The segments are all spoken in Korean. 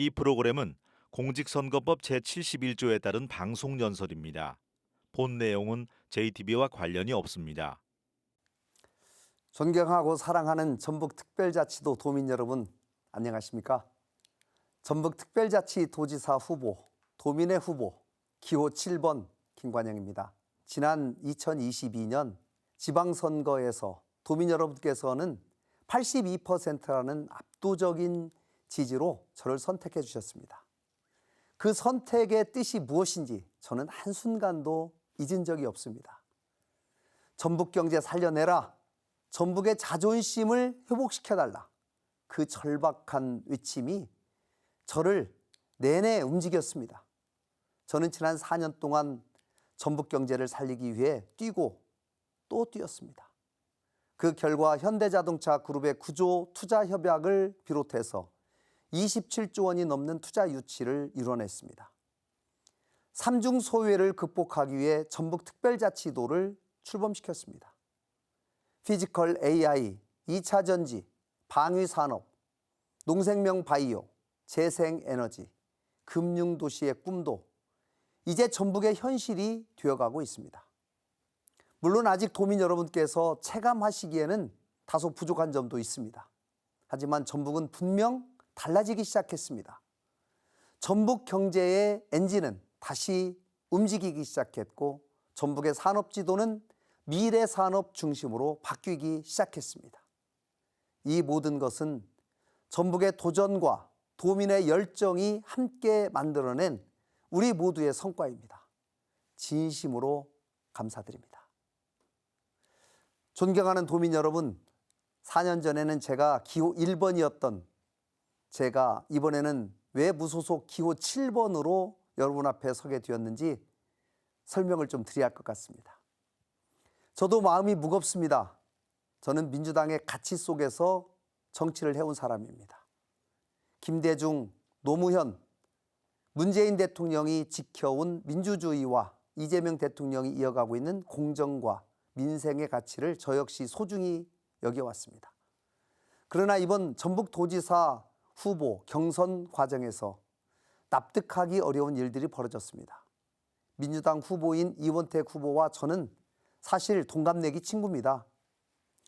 이 프로그램은 공직선거법 제71조에 따른 방송 연설입니다. 본 내용은 JTBC와 관련이 없습니다. 존경하고 사랑하는 전북특별자치도 도민 여러분, 안녕하십니까? 전북특별자치도지사 후보, 도민의 후보, 기호 7번 김관영입니다. 지난 2022년 지방선거에서 도민 여러분께서는 82%라는 압도적인 지지로 저를 선택해 주셨습니다. 그 선택의 뜻이 무엇인지 저는 한순간도 잊은 적이 없습니다. 전북 경제 살려내라, 전북의 자존심을 회복시켜달라, 그 절박한 외침이 저를 내내 움직였습니다. 저는 지난 4년 동안 전북 경제를 살리기 위해 뛰고 또 뛰었습니다. 그 결과 현대자동차 그룹의 구조 투자 협약을 비롯해서 27조 원이 넘는 투자 유치를 이뤄냈습니다. 삼중 소외를 극복하기 위해 전북특별자치도를 출범시켰습니다. 피지컬 AI, 2차 전지, 방위산업, 농생명 바이오, 재생에너지, 금융도시의 꿈도 이제 전북의 현실이 되어가고 있습니다. 물론 아직 도민 여러분께서 체감하시기에는 다소 부족한 점도 있습니다. 하지만 전북은 분명 달라지기 시작했습니다. 전북 경제의 엔진은 다시 움직이기 시작했고 전북의 산업지도는 미래 산업 중심으로 바뀌기 시작했습니다. 이 모든 것은 전북의 도전과 도민의 열정이 함께 만들어낸 우리 모두의 성과입니다. 진심으로 감사드립니다. 존경하는 도민 여러분, 4년 전에는 제가 기호 1번이었던 제가 이번에는 왜 무소속 기호 7번으로 여러분 앞에 서게 되었는지 설명을 좀 드려야 할 것 같습니다. 저도 마음이 무겁습니다. 저는 민주당의 가치 속에서 정치를 해온 사람입니다. 김대중, 노무현, 문재인 대통령이 지켜온 민주주의와 이재명 대통령이 이어가고 있는 공정과 민생의 가치를 저 역시 소중히 여겨왔습니다. 그러나 이번 전북도지사 후보 경선 과정에서 납득하기 어려운 일들이 벌어졌습니다. 민주당 후보인 이원택 후보와 저는 사실 동갑내기 친구입니다.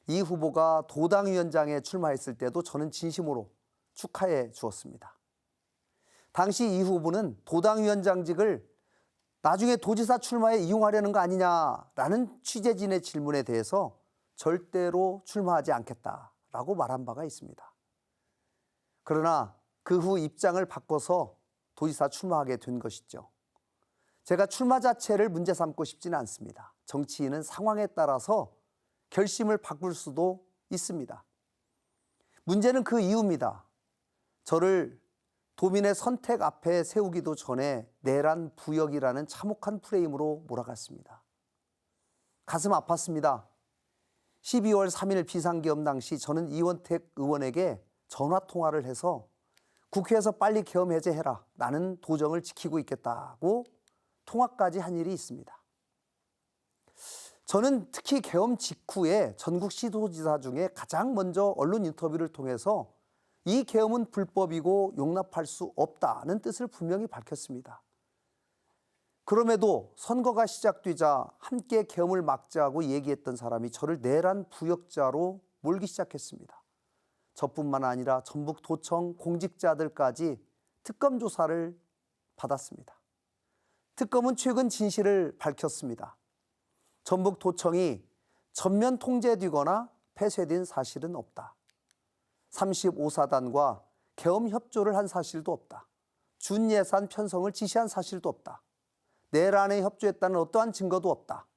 이 후보가 도당위원장에 출마했을 때도 저는 진심으로 축하해 주었습니다. 당시 이 후보는 도당위원장직을 나중에 도지사 출마에 이용하려는 거 아니냐라는 취재진의 질문에 대해서 절대로 출마하지 않겠다라고 말한 바가 있습니다. 그러나 그 후 입장을 바꿔서 도지사 출마하게 된 것이죠. 제가 출마 자체를 문제 삼고 싶지는 않습니다. 정치인은 상황에 따라서 결심을 바꿀 수도 있습니다. 문제는 그 이유입니다. 저를 도민의 선택 앞에 세우기도 전에 내란 부역이라는 참혹한 프레임으로 몰아갔습니다. 가슴 아팠습니다. 12월 3일 비상계엄 당시 저는 이원택 의원에게 전화통화를 해서 국회에서 빨리 계엄 해제해라. 나는 도정을 지키고 있겠다고 통화까지 한 일이 있습니다. 저는 특히 계엄 직후에 전국 시도지사 중에 가장 먼저 언론 인터뷰를 통해서 이 계엄은 불법이고 용납할 수 없다는 뜻을 분명히 밝혔습니다. 그럼에도 선거가 시작되자 함께 계엄을 막자고 얘기했던 사람이 저를 내란 부역자로 몰기 시작했습니다. 저뿐만 아니라 전북도청 공직자들까지 특검 조사를 받았습니다. 특검은 최근 진실을 밝혔습니다. 전북도청이 전면 통제되거나 폐쇄된 사실은 없다. 35사단과 계엄 협조를 한 사실도 없다. 준예산 편성을 지시한 사실도 없다. 내란에 협조했다는 어떠한 증거도 없다.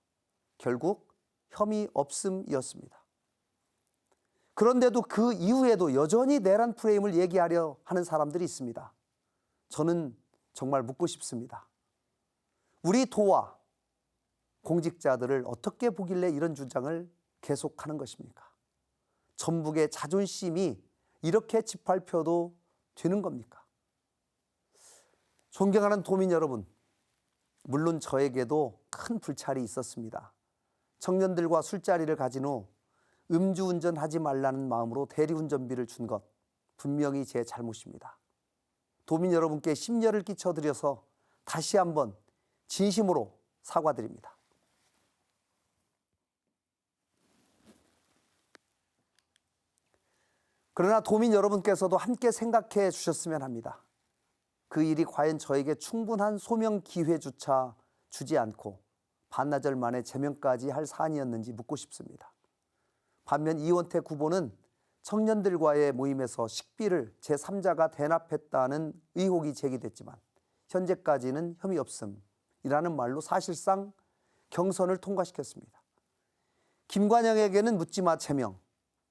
결국 혐의 없음이었습니다. 그런데도 그 이후에도 여전히 내란 프레임을 얘기하려 하는 사람들이 있습니다. 저는 정말 묻고 싶습니다. 우리 도와 공직자들을 어떻게 보길래 이런 주장을 계속하는 것입니까? 전북의 자존심이 이렇게 짓밟혀도 되는 겁니까? 존경하는 도민 여러분, 물론 저에게도 큰 불찰이 있었습니다. 청년들과 술자리를 가진 후 음주운전하지 말라는 마음으로 대리운전비를 준 것 분명히 제 잘못입니다. 도민 여러분께 심려를 끼쳐드려서 다시 한번 진심으로 사과드립니다. 그러나 도민 여러분께서도 함께 생각해 주셨으면 합니다. 그 일이 과연 저에게 충분한 소명 기회조차 주지 않고 반나절 만에 제명까지 할 사안이었는지 묻고 싶습니다. 반면 이원택 후보는 청년들과의 모임에서 식비를 제3자가 대납했다는 의혹이 제기됐지만 현재까지는 혐의 없음이라는 말로 사실상 경선을 통과시켰습니다. 김관영에게는 묻지마 제명,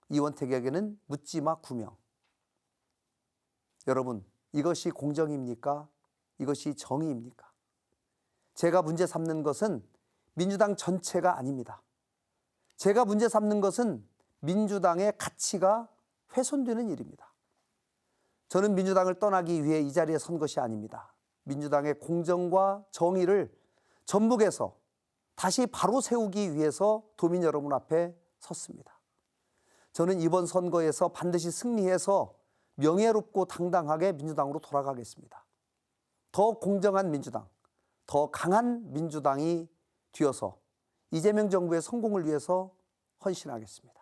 이원택에게는 묻지마 구명. 여러분, 이것이 공정입니까? 이것이 정의입니까? 제가 문제 삼는 것은 민주당 전체가 아닙니다. 제가 문제 삼는 것은 민주당의 가치가 훼손되는 일입니다. 저는 민주당을 떠나기 위해 이 자리에 선 것이 아닙니다. 민주당의 공정과 정의를 전북에서 다시 바로 세우기 위해서 도민 여러분 앞에 섰습니다. 저는 이번 선거에서 반드시 승리해서 명예롭고 당당하게 민주당으로 돌아가겠습니다. 더 공정한 민주당, 더 강한 민주당이 되어서 이재명 정부의 성공을 위해서 헌신하겠습니다.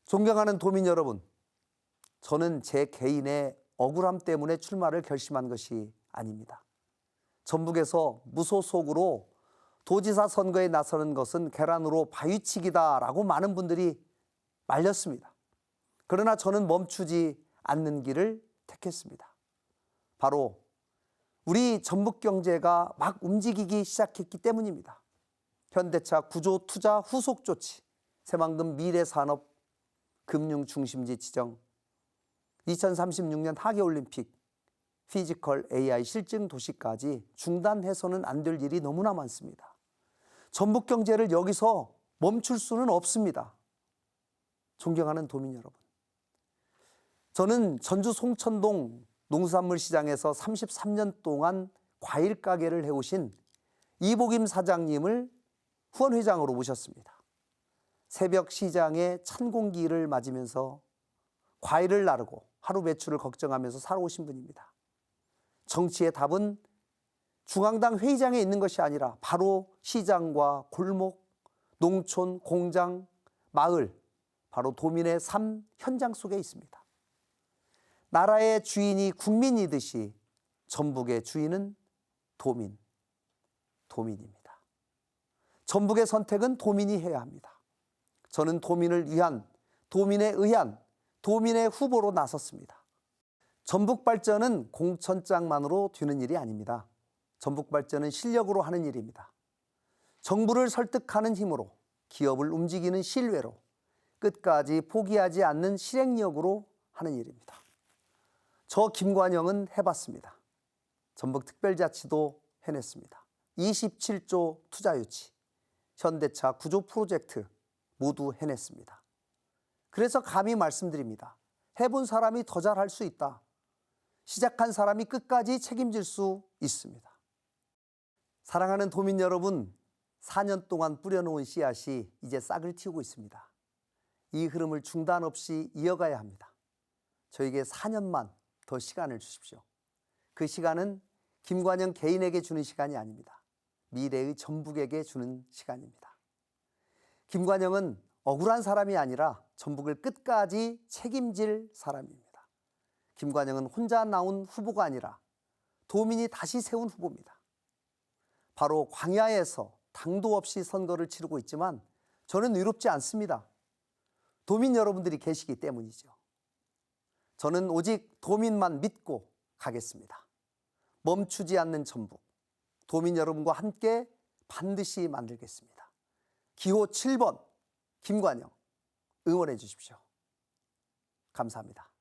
존경하는 도민 여러분, 저는 제 개인의 억울함 때문에 출마를 결심한 것이 아닙니다. 전북에서 무소속으로 도지사 선거에 나서는 것은 계란으로 바위치기다라고 많은 분들이 말렸습니다. 그러나 저는 멈추지 않는 길을 택했습니다. 바로 우리 전북 경제가 막 움직이기 시작했기 때문입니다. 현대차 구조 투자 후속 조치, 새만금 미래산업 금융 중심지 지정, 2036년 하계올림픽, 피지컬 AI 실증 도시까지 중단해서는 안 될 일이 너무나 많습니다. 전북 경제를 여기서 멈출 수는 없습니다. 존경하는 도민 여러분, 저는 전주 송천동 농수산물 시장에서 33년 동안 과일 가게를 해오신 이복임 사장님을 후원회장으로 모셨습니다. 새벽 시장에 찬 공기를 맞으면서 과일을 나르고 하루 매출을 걱정하면서 살아오신 분입니다. 정치의 답은 중앙당 회의장에 있는 것이 아니라 바로 시장과 골목, 농촌, 공장, 마을, 바로 도민의 삶 현장 속에 있습니다. 나라의 주인이 국민이듯이 전북의 주인은 도민입니다. 전북의 선택은 도민이 해야 합니다. 저는 도민을 위한, 도민에 의한, 도민의 후보로 나섰습니다. 전북 발전은 공천장만으로 되는 일이 아닙니다. 전북 발전은 실력으로 하는 일입니다. 정부를 설득하는 힘으로, 기업을 움직이는 신뢰로, 끝까지 포기하지 않는 실행력으로 하는 일입니다. 저 김관영은 해봤습니다. 전북특별자치도 해냈습니다. 27조 투자 유치, 현대차 구조 프로젝트 모두 해냈습니다. 그래서 감히 말씀드립니다. 해본 사람이 더 잘할 수 있다. 시작한 사람이 끝까지 책임질 수 있습니다. 사랑하는 도민 여러분, 4년 동안 뿌려놓은 씨앗이 이제 싹을 틔우고 있습니다. 이 흐름을 중단 없이 이어가야 합니다. 저에게 4년만 더 시간을 주십시오. 그 시간은 김관영 개인에게 주는 시간이 아닙니다. 미래의 전북에게 주는 시간입니다. 김관영은 억울한 사람이 아니라 전북을 끝까지 책임질 사람입니다. 김관영은 혼자 나온 후보가 아니라 도민이 다시 세운 후보입니다. 바로 광야에서 당도 없이 선거를 치르고 있지만 저는 의롭지 않습니다. 도민 여러분들이 계시기 때문이죠. 저는 오직 도민만 믿고 가겠습니다. 멈추지 않는 전북, 도민 여러분과 함께 반드시 만들겠습니다. 기호 7번 김관영 응원해 주십시오. 감사합니다.